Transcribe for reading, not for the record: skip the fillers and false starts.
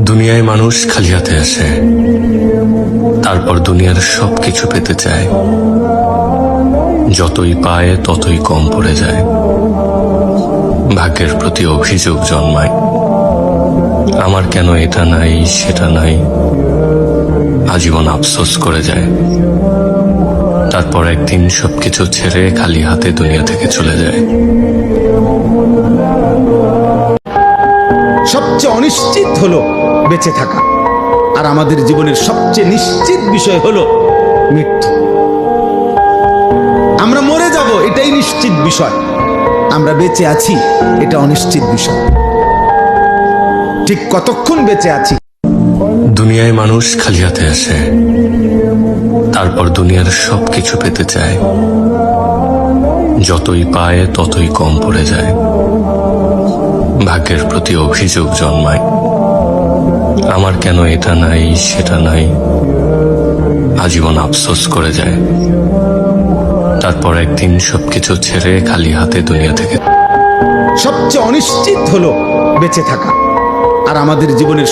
দুনিয়ায় মানুষ খালি হাতে আসে, তারপর দুনিয়ার সবকিছু পেতে চায়। যতই পায় ততই কম পড়ে যায়। ভাগ্যের প্রতি অভিযোগ জন্মায়, আমার কেন এটা নাই সেটা নাই। আজীবন আফসোস করে যায়। তারপর একদিন সবকিছু ছেড়ে খালি হাতে দুনিয়া থেকে চলে যায়। সবচেয়ে অনিশ্চিত হলো বেঁচে থাকা, আর আমাদের জীবনের সবচেয়ে নিশ্চিত বিষয় হলো মৃত্যু। আমরা মরে যাব এটাই নিশ্চিত বিষয়, আমরা বেঁচে আছি এটা অনিশ্চিত বিষয়। ঠিক কতক্ষণ বেঁচে আছি। দুনিয়ায় মানুষ খালি হাতে আসে, তারপর দুনিয়ার সবকিছু পেতে চায়। যতই পায় ততই কম পড়ে যায়। ভাগ্যের প্রতি অভিযোগ জন্মায়, আমার কেন এটা নাই সেটা নাই। আজীবন আফসোস করে যায়। তারপর একদিন সবকিছু ছেড়ে খালি হাতে দুনিয়া থেকে। সবচেয়ে অনিশ্চিত হলো বেঁচে থাকা, আর আমাদের জীবনের